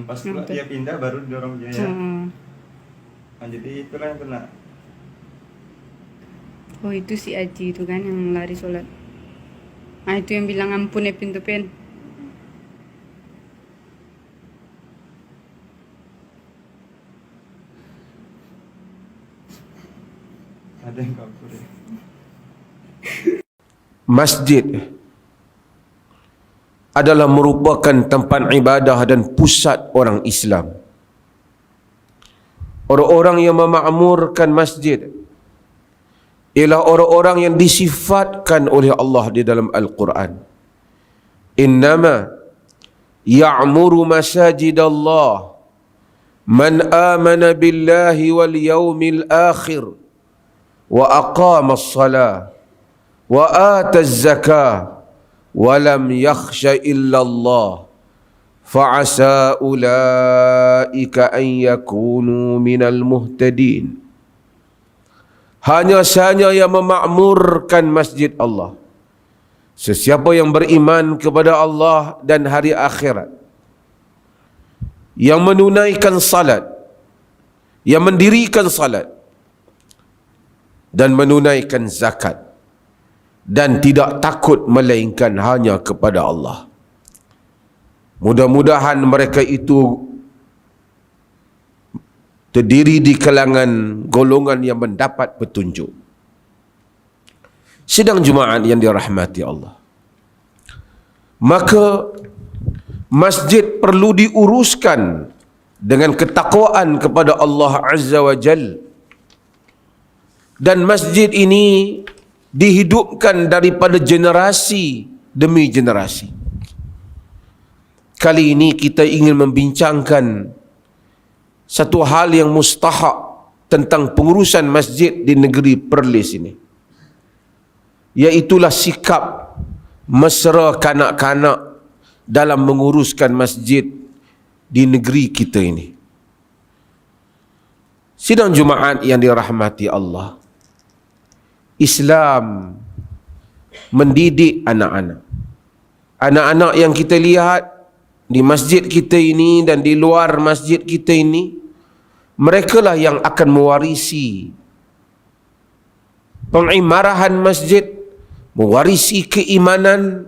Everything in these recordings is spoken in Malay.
Pas pula dia pindah baru dorong dia ya. Nah, jadi itulah yang kena. Oh itu si Aji itu kan yang lari sholat. Ah itu yang bilang ampun ya pintu pen. Ada yang kabur ya. Masjid adalah merupakan tempat ibadah dan pusat orang Islam. Orang-orang yang memakmurkan masjid ialah orang-orang yang disifatkan oleh Allah di dalam Al-Quran. Innama ya'muru masajidallah man amana billahi wal yawmil akhir wa aqama as-salah wa ata az-zakah wa lam yakhsha illa Allah fa'asa ulaika an yakunu minal muhtadin. Hanya sahaja yang memakmurkan masjid Allah, sesiapa yang beriman kepada Allah dan hari akhirat, yang menunaikan salat, yang mendirikan salat dan menunaikan zakat, dan tidak takut melainkan hanya kepada Allah. Mudah-mudahan mereka itu terdiri di kalangan golongan yang mendapat petunjuk. Sidang Jumaat yang dirahmati Allah, maka masjid perlu diuruskan dengan ketakwaan kepada Allah Azza wa Jal. Dan masjid ini dihidupkan daripada generasi demi generasi. Kali ini kita ingin membincangkan satu hal yang mustahak tentang pengurusan masjid di negeri Perlis ini, iaitulah sikap mesra kanak-kanak dalam menguruskan masjid di negeri kita ini. Sidang Jumaat yang dirahmati Allah, Islam mendidik anak-anak. Anak-anak yang kita lihat di masjid kita ini dan di luar masjid kita ini, merekalah yang akan mewarisi pengimarahan masjid, mewarisi keimanan,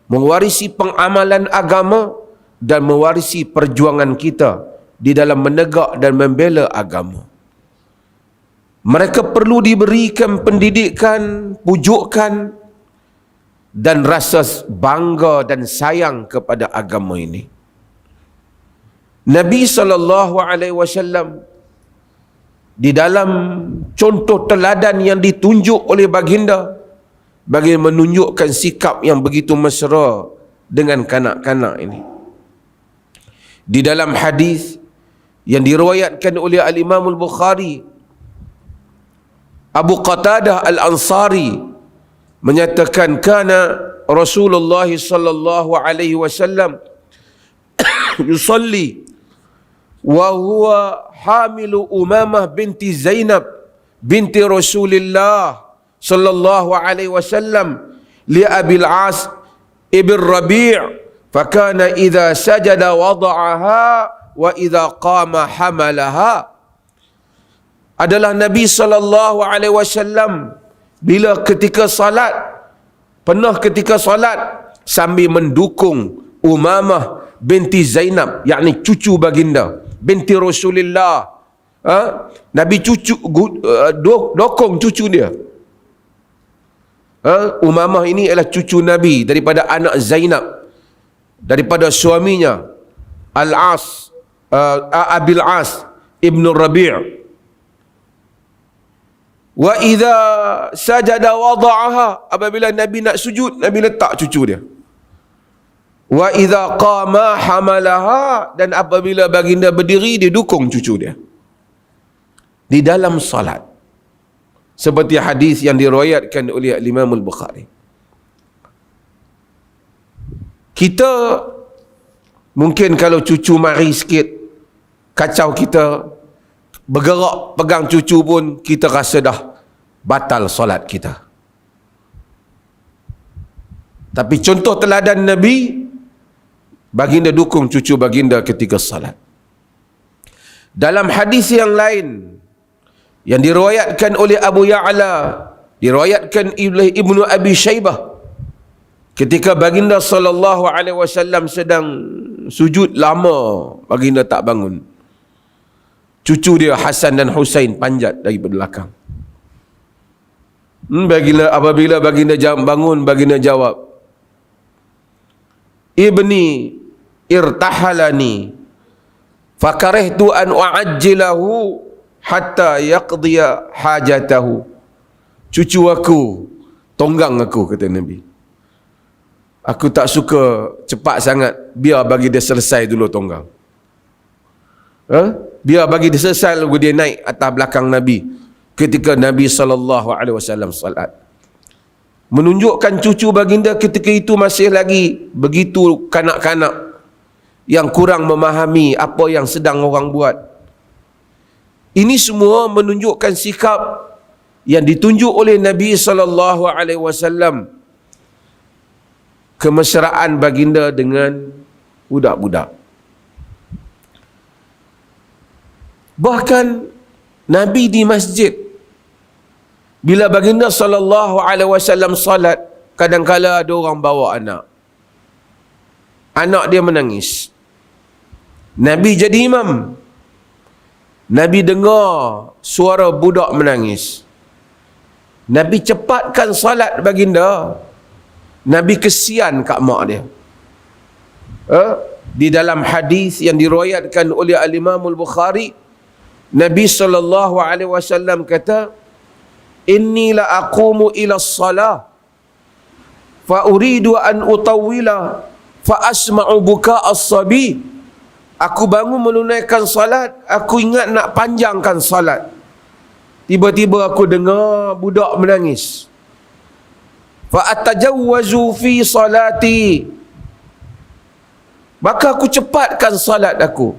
mewarisi pengamalan agama, dan mewarisi perjuangan kita di dalam menegak dan membela agama. Mereka perlu diberikan pendidikan, pujukan, dan rasa bangga dan sayang kepada agama ini. Nabi SAW di dalam contoh teladan yang ditunjuk oleh baginda bagi menunjukkan sikap yang begitu mesra dengan kanak-kanak ini. Di dalam hadis yang diriwayatkan oleh Al-Imam Al-Bukhari, Abu Qatadah Al-Ansari menyatakan, kana Rasulullah sallallahu alaihi wasallam yusalli wa huwa hamilu Umamah binti Zainab binti Rasulillah sallallahu alaihi wasallam li Abil As ibn Rabi' fakana idza sajada wada'aha wa idza qama hamalaha. Adalah Nabi sallallahu alaihi wasallam bila ketika salat, pernah ketika salat sambil mendukung Umamah binti Zainab, yakni cucu baginda, binti Rasulullah. Nabi dokong cucu dia. Umamah ini adalah cucu Nabi daripada anak Zainab, daripada suaminya Al-As, Abil As ibn Rabi'. Wa idza sajada wada'aha, apabila Nabi nak sujud, Nabi letak cucu dia. Wa idza qama hamalaha, dan apabila baginda berdiri, dia dukung cucu dia di dalam salat, seperti hadis yang diriwayatkan oleh Imam Al-Bukhari. Kita mungkin kalau cucu mari sikit, kacau kita, bergerak pegang cucu pun kita rasa dah batal solat kita. Tapi contoh teladan Nabi baginda dukung cucu baginda ketika salat. Dalam hadis yang lain yang diriwayatkan oleh Abu Ya'la, diriwayatkan oleh Ibnu Abi Syaibah, ketika baginda sallallahu alaihi wasallam sedang sujud lama, baginda tak bangun. Cucu dia Hasan dan Husain panjat dari belakang. Apabila baginda bangun, baginda jawab, "Ibni irtahalani fakarihtu an uajjilahu hatta yaqdiya hajatahu." Cucu aku tonggang aku, kata Nabi. Aku tak suka cepat sangat, biar bagi dia selesai dulu tonggang. Biar bagi dia selesai lalu dia naik atas belakang Nabi ketika Nabi SAW salat. Menunjukkan cucu baginda ketika itu masih lagi begitu kanak-kanak yang kurang memahami apa yang sedang orang buat. Ini semua menunjukkan sikap yang ditunjuk oleh Nabi SAW, kemesraan baginda dengan budak-budak. Bahkan Nabi di masjid, bila baginda SAW salat, kadang-kala ada orang bawa anak dia menangis. Nabi jadi imam, Nabi dengar suara budak menangis, Nabi cepatkan salat baginda. Nabi kesian kat mak dia. Di dalam hadis yang diriwayatkan oleh Al-Imam Al-Bukhari, Nabi SAW kata, "Inni la aqumu ila as-salah fa uridu an utawwila fa asma'u buka as-sabi." Aku bangun menunaikan salat, aku ingat nak panjangkan salat. Tiba-tiba aku dengar budak menangis. Fa atajawwazu fi salati. Maka aku cepatkan salat aku.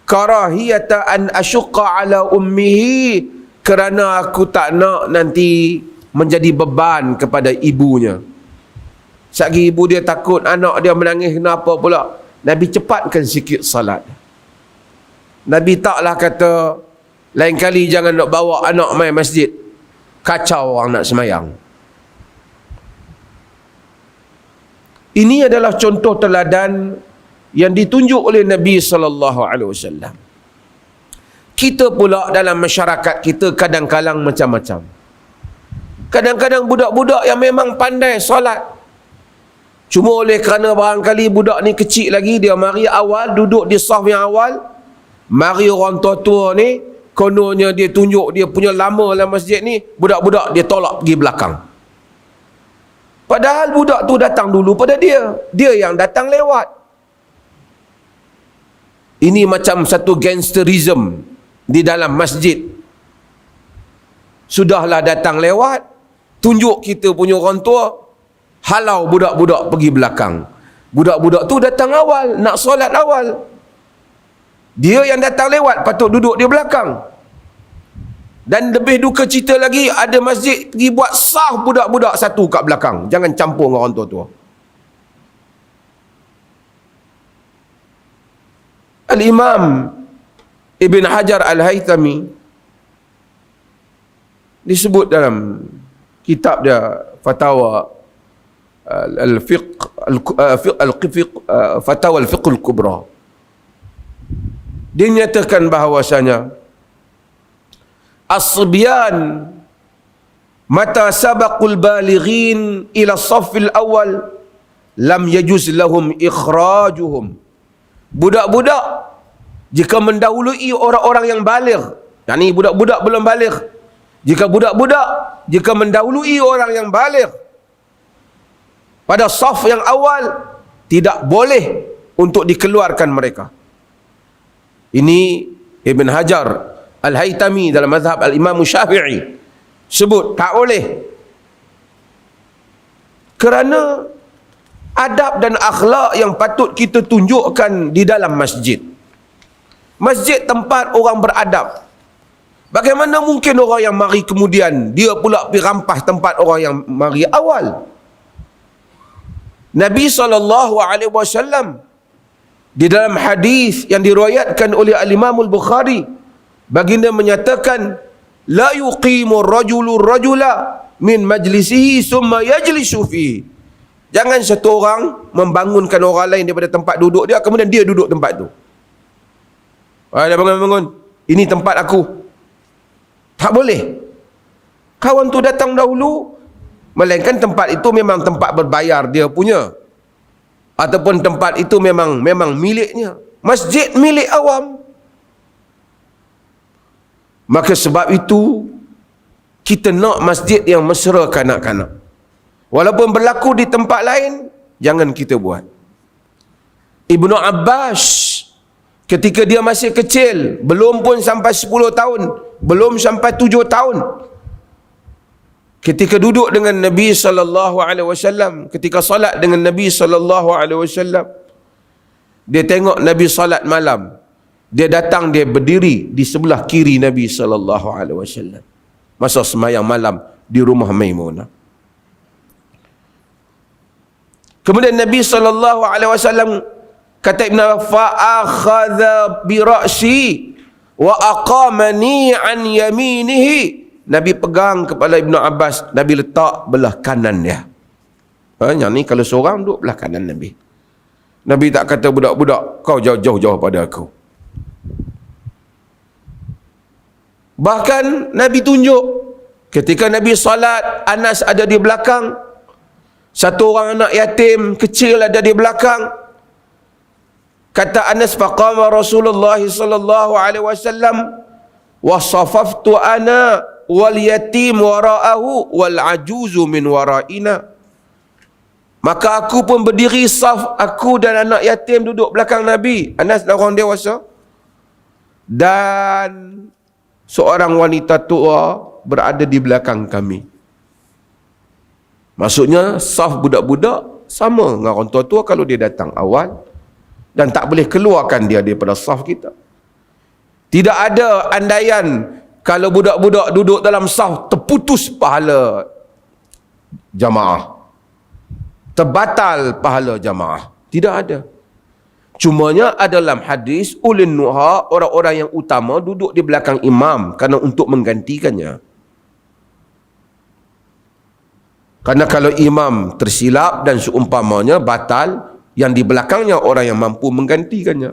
Karahiyata an asyqa ala ummihi, kerana aku tak nak nanti menjadi beban kepada ibunya. Satgi ibu dia takut anak dia menangis, kenapa pula? Nabi cepatkan sikit salat. Nabi taklah kata, lain kali jangan nak bawa anak main masjid, kacau orang nak semayang. Ini adalah contoh teladan yang ditunjuk oleh Nabi SAW. Kita pula dalam masyarakat kita kadang-kadang macam-macam. Kadang-kadang budak-budak yang memang pandai solat, cuma oleh kerana barangkali budak ni kecil lagi, dia mari awal, duduk di saf yang awal, mari orang tua-tua ni, kononnya dia tunjuk dia punya lama dalam masjid ni, budak-budak dia tolak pergi belakang. Padahal budak tu datang dulu pada dia, dia yang datang lewat. Ini macam satu gangsterism di dalam masjid. Sudahlah datang lewat, tunjuk kita punya orang tua, halau budak-budak pergi belakang. Budak-budak tu datang awal, nak solat awal. Dia yang datang lewat patut duduk di belakang. Dan lebih duka cita lagi, ada masjid pergi buat sah budak-budak satu kat belakang. Jangan campur dengan orang tua-tua. Al-Imam Ibn Hajar Al-Haythami disebut dalam kitab dia Fatawa Fatawa Al-Fiqh Al-Kubra, dia nyatakan bahawasanya as-sibyan mata sabaqul balighin ila as-saffil awal lam yajuz lahum ikhrajuhum. Budak-budak jika mendahului orang-orang yang baligh, yakni budak-budak belum baligh, jika mendahului orang yang baligh pada saf yang awal, tidak boleh untuk dikeluarkan mereka. Ini Ibn Hajar Al-Haythami dalam mazhab Al-Imam Syafi'i sebut tak boleh, kerana adab dan akhlak yang patut kita tunjukkan di dalam masjid. Masjid tempat orang beradab. Bagaimana mungkin orang yang mari kemudian dia pula pergi rampas tempat orang yang mari awal? Nabi SAW Di dalam hadis yang diriwayatkan oleh Al-Imam Al-Bukhari, baginda menyatakan, la yuqimu rajulu rajula min majlisihi summa yajlisu fihi. Jangan satu orang membangunkan orang lain daripada tempat duduk dia, kemudian dia duduk tempat tu. Ada bangun-bangun, ini tempat aku. Tak boleh. Kawan tu datang dahulu, melainkan tempat itu memang tempat berbayar dia punya, ataupun tempat itu memang miliknya. Masjid milik awam. Maka sebab itu kita nak masjid yang mesra kanak-kanak. Walaupun berlaku di tempat lain, jangan kita buat. Ibnu Abbas ketika dia masih kecil, belum pun sampai 10 tahun, belum sampai 7 tahun, ketika duduk dengan Nabi SAW, ketika salat dengan Nabi SAW, dia tengok Nabi salat malam. Dia datang, dia berdiri di sebelah kiri Nabi SAW masa sembahyang malam di rumah Maimunah. Kemudian Nabi SAW kata Ibn fa'akhadha bi ra'si wa aqamani an yaminihi. Nabi pegang kepala Ibn Abbas, Nabi letak belah kanan dia. Yang ni kalau seorang duduk belah kanan Nabi. Nabi tak kata budak-budak, kau jauh-jauh pada aku. Bahkan Nabi tunjuk ketika Nabi salat, Anas ada di belakang, satu orang anak yatim kecil ada di belakang. Kata Anas, faqama Rasulullah sallallahu alaihi wasallam wa safaftu ana wal yatim wara'ahu wal ajuzu min wara'ina. Maka aku pun berdiri saf, aku dan anak yatim duduk belakang Nabi. Anas dan orang dewasa, dan seorang wanita tua berada di belakang kami. Maksudnya saf budak-budak sama dengan orang tua-tua kalau dia datang awal, dan tak boleh keluarkan dia daripada saf kita. Tidak ada andaian kalau budak-budak duduk dalam saf terputus pahala jamaah, terbatal pahala jamaah. Tidak ada. Cumanya dalam hadis ulun nuha, orang-orang yang utama duduk di belakang imam kerana untuk menggantikannya. Karena kalau imam tersilap dan seumpamanya batal, yang di belakangnya orang yang mampu menggantikannya.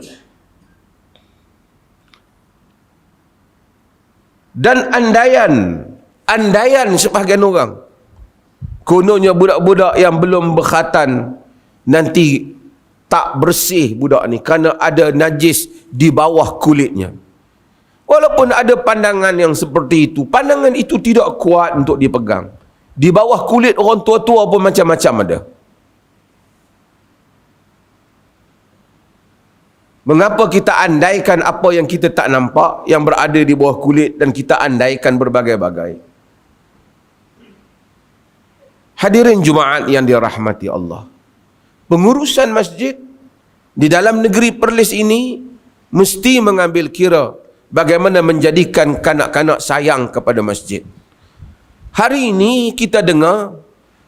Dan andaian sebahagian orang, kononnya budak-budak yang belum berkhatan nanti tak bersih budak ni kerana ada najis di bawah kulitnya. Walaupun ada pandangan yang seperti itu, pandangan itu tidak kuat untuk dipegang. Di bawah kulit orang tua-tua pun macam-macam ada. Mengapa kita andaikan apa yang kita tak nampak, yang berada di bawah kulit, dan kita andaikan berbagai-bagai? Hadirin Jumaat yang dirahmati Allah, pengurusan masjid di dalam negeri Perlis ini mesti mengambil kira bagaimana menjadikan kanak-kanak sayang kepada masjid. Hari ini kita dengar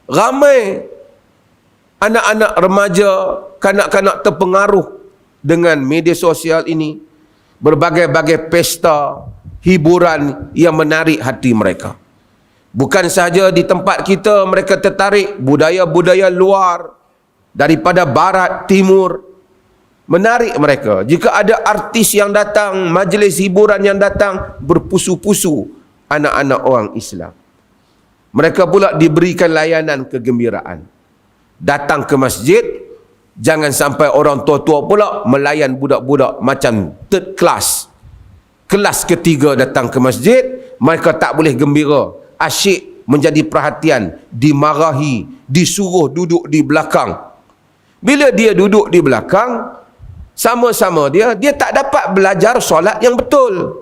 ramai anak-anak remaja, kanak-kanak terpengaruh dengan media sosial ini, berbagai-bagai pesta hiburan yang menarik hati mereka. Bukan sahaja di tempat kita mereka tertarik, budaya-budaya luar daripada barat timur menarik mereka. Jika ada artis yang datang, majlis hiburan yang datang, berpusu-pusu anak-anak orang Islam. Mereka pula diberikan layanan kegembiraan. Datang ke masjid, jangan sampai orang tua-tua pula melayan budak-budak macam third class. Kelas ketiga datang ke masjid, mereka tak boleh gembira, asyik menjadi perhatian, dimarahi, disuruh duduk di belakang. Bila dia duduk di belakang, sama-sama dia tak dapat belajar solat yang betul.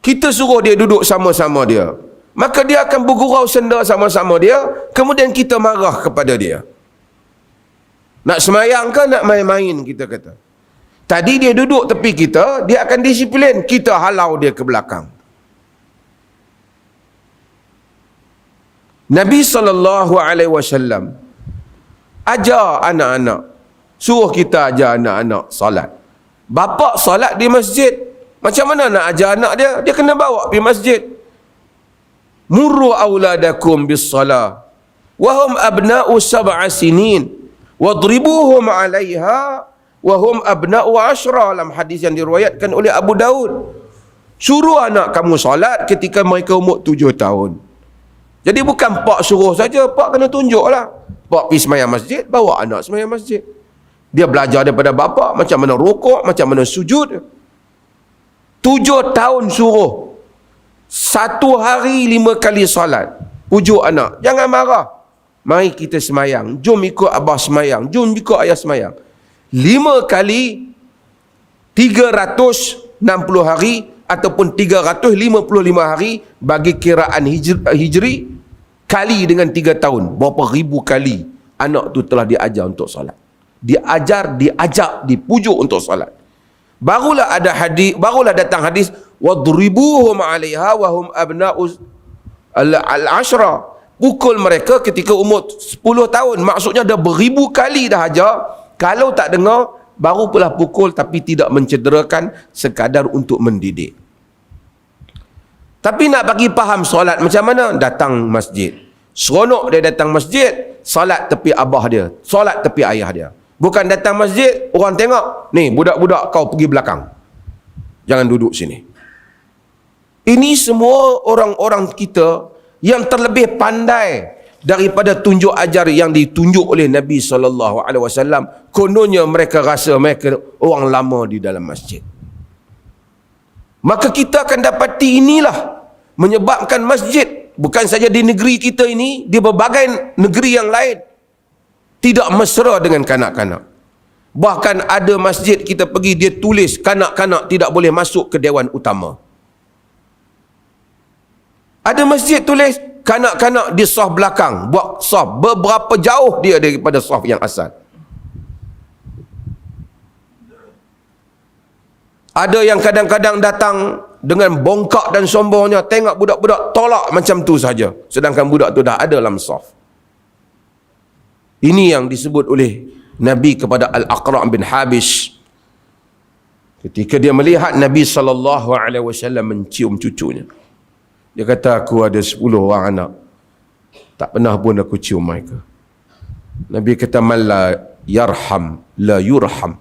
Kita suruh dia duduk sama-sama dia, maka dia akan bergurau senda sama-sama dia, kemudian kita marah kepada dia. Nak semayang ke nak main-main, kita kata. Tadi dia duduk tepi kita, dia akan disiplin, kita halau dia ke belakang. Nabi SAW ajar anak-anak Suruh kita ajar anak-anak solat. Bapa solat di masjid, macam mana nak ajar anak dia? Dia kena bawa pergi masjid. Murru auladakum bis salah wa hum abna'u sab'a sinin wadribuhum 'alaiha wa hum abna'u 10. Dalam hadis yang diriwayatkan oleh Abu Daud, suruh anak kamu solat ketika mereka umur 7 tahun. Jadi bukan pak suruh saja, pak kena tunjuklah. Pak pergi sembahyang masjid, bawa anak sembahyang masjid. Dia belajar daripada bapa macam mana rukuk, macam mana sujud. 7 tahun suruh. 1 hari 5 kali solat. Pujuk anak, jangan marah. Mari kita semayang. Jom ikut abah semayang. Jom ikut ayah semayang. 5 kali 360 hari ataupun 355 hari bagi kiraan hijri kali dengan 3 tahun. Berapa ribu kali anak tu telah diajar untuk solat. Diajar, diajak, dipujuk untuk solat. Barulah ada hadis, barulah datang hadis wadribuhum 'alaiha wa hum abna'u al-'ashra. Pukul mereka ketika umur 10 tahun. Maksudnya dah beribu kali dah ajar. Kalau tak dengar, baru pula pukul, tapi tidak mencederakan, sekadar untuk mendidik. Tapi nak bagi faham solat macam mana? Datang masjid. Seronok dia datang masjid, solat tepi abah dia, solat tepi ayah dia. Bukan datang masjid, orang tengok, ni budak-budak kau pergi belakang. Jangan duduk sini. Ini semua orang-orang kita yang terlebih pandai daripada tunjuk ajar yang ditunjuk oleh Nabi SAW. Kononnya mereka rasa mereka orang lama di dalam masjid. Maka kita akan dapati inilah menyebabkan masjid, bukan saja di negeri kita ini, di berbagai negeri yang lain, tidak mesra dengan kanak-kanak. Bahkan ada masjid kita pergi, dia tulis kanak-kanak tidak boleh masuk ke dewan utama. Ada masjid tulis kanak-kanak di saf belakang, buat saf beberapa jauh dia daripada saf yang asal. Ada yang kadang-kadang datang dengan bongkak dan sombongnya, tengok budak-budak tolak macam tu saja, sedangkan budak tu dah ada dalam saf. Ini yang disebut oleh Nabi kepada Al-Aqra' bin Habis ketika dia melihat Nabi SAW mencium cucunya. Dia kata, aku ada 10 orang anak, tak pernah pun aku cium mereka. Nabi kata, man la yarham la yurham.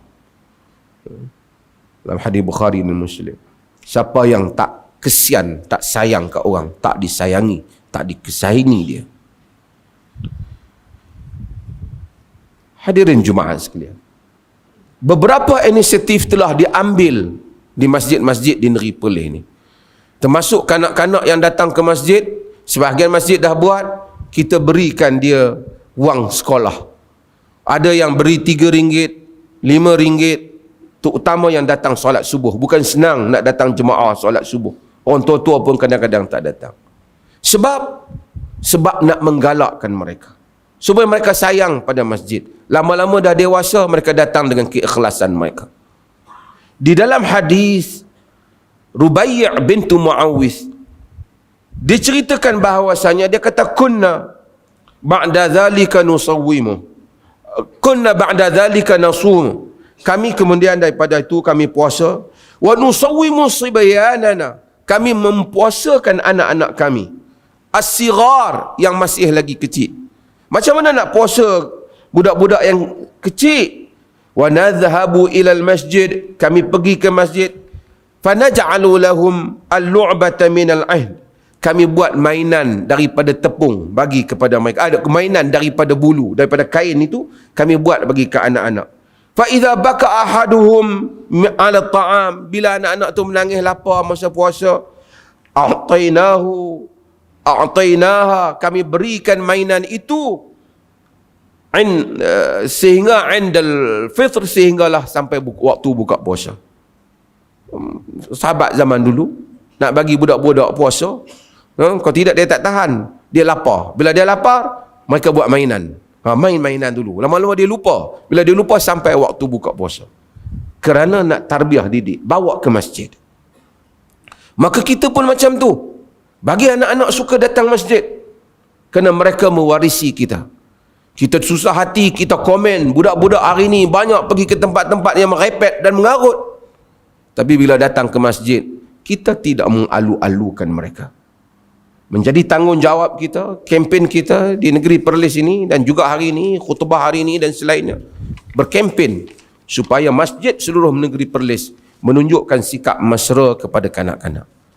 Dalam hadis Bukhari dan Muslim, siapa yang tak kesian, tak sayang kat orang, tak disayangi, tak dikesayangi dia. Hadirin Jumaat sekalian, beberapa inisiatif telah diambil di masjid-masjid di negeri Perlis ini. Termasuk kanak-kanak yang datang ke masjid, sebahagian masjid dah buat, kita berikan dia wang sekolah. Ada yang beri RM3, RM5, terutama yang datang solat subuh. Bukan senang nak datang jemaah solat subuh. Orang tua-tua pun kadang-kadang tak datang. Sebab nak menggalakkan mereka, supaya mereka sayang pada masjid. Lama-lama dah dewasa, mereka datang dengan keikhlasan mereka. Di dalam hadis Rubai' bintu Muawwidh, diceritakan bahawasanya, dia kata, kunna ba'da dhalika nusawwimu, kunna ba'da dhalika nasumu. Kami kemudian daripada itu kami puasa, wa nusawwimu sibyanana, kami mempuasakan anak-anak kami, as-sighar, yang masih lagi kecil. Macam mana nak puasa budak-budak yang kecil? Wa nadhhabu ilal masjid, kami pergi ke masjid, fanaj'alu lahum al-lu'bata minal ahd, kami buat mainan daripada tepung bagi kepada mereka. Ada mainan daripada bulu, daripada kain itu kami buat bagi ke anak-anak. Fa idza baka ahaduhum 'ala ta'am, bila anak-anak tu menangis lapar masa puasa, a'tainaha, kami berikan mainan itu sehingga indal fitr, sehinggalah sampai waktu buka puasa. Sahabat zaman dulu nak bagi budak-budak puasa, kalau tidak dia tak tahan, dia lapar. Bila dia lapar, mereka buat mainan. Main mainan dulu, lama-lama dia lupa. Bila dia lupa, sampai waktu buka puasa. Kerana nak tarbiyah didik, bawa ke masjid. Maka kita pun macam tu, bagi anak-anak suka datang masjid, kerana mereka mewarisi kita. Kita susah hati, kita komen, budak-budak hari ni banyak pergi ke tempat-tempat yang merepet dan mengarut. Tapi bila datang ke masjid, kita tidak mengalu-alukan mereka. Menjadi tanggungjawab kita, kempen kita di negeri Perlis ini dan juga hari ini, khutbah hari ini dan selainnya. Berkempen supaya masjid seluruh negeri Perlis menunjukkan sikap mesra kepada kanak-kanak.